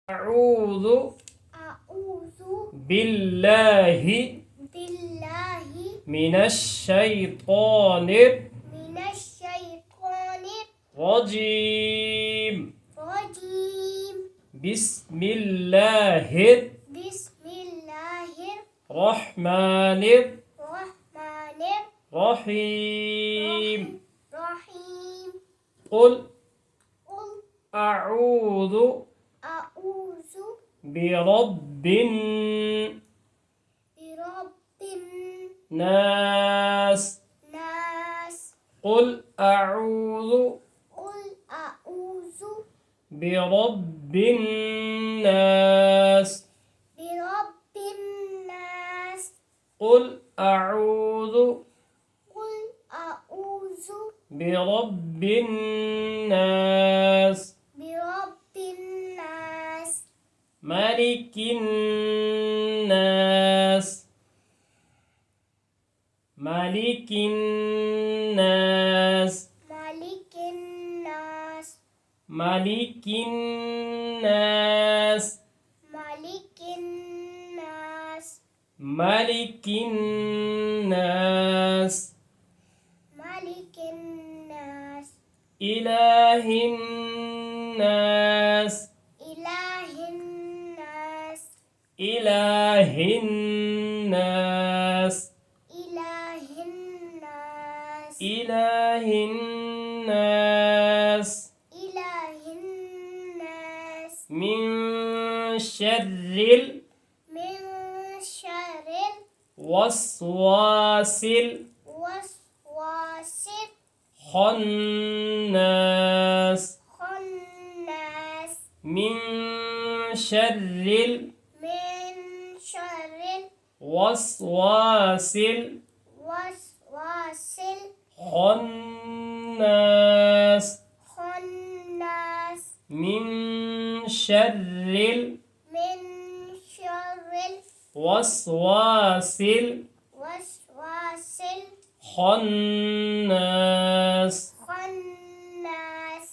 أعوذ أعوذ بالله بالله من الشيطان من الشيطان الرجيم الرجيم بسم الله بسم الله الرحمن الرحمن الرحيم الرحيم قل قل أعوذ أعوذ برب برب الناس الناس قل أعوذ قل أعوذ برب الناس برب الناس قل أعوذ قل أعوذ برب الناس برب الناس ملك الناس ملك الناس ملك الناس ملك الناس ملك الناس ملك الناس ملك الناس إله الناس إله الناس إله الناس إله الناس إله الناس إله الناس من شر من شر الوسواس الوسواس الخناس الخناس من شر من شر الوسواس الوسواس الخناس الخناس من شر من شر الوسواس الوسواس الخناس الخناس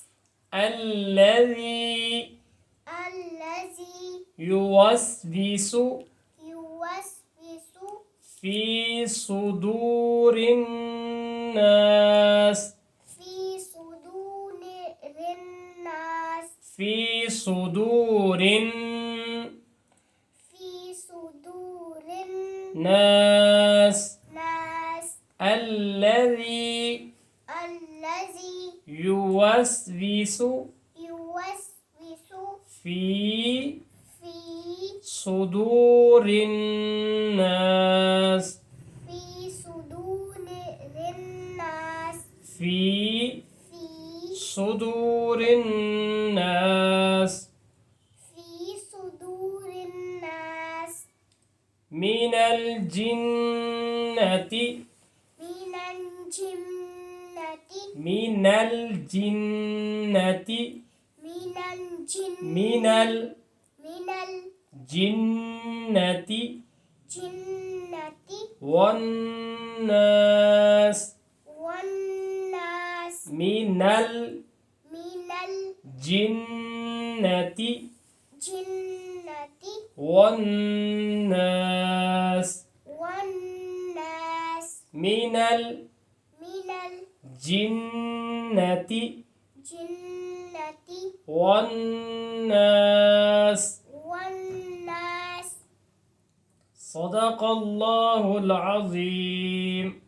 الذي يوسوس يوسوس في صدور الناس في صدور الناس في صدور في صدور الناس الناس الذي يوسوس يوسوس في في صدور الناس في صدور الناس في في صدور الناس في صدور الناس من الجنة من الجنة من الجنة من الجن من من الجنة الجنة والناس والناس من من الجنة الجنة والناس والناس من من الجنة الجنة والناس والناس صدق الله العظيم.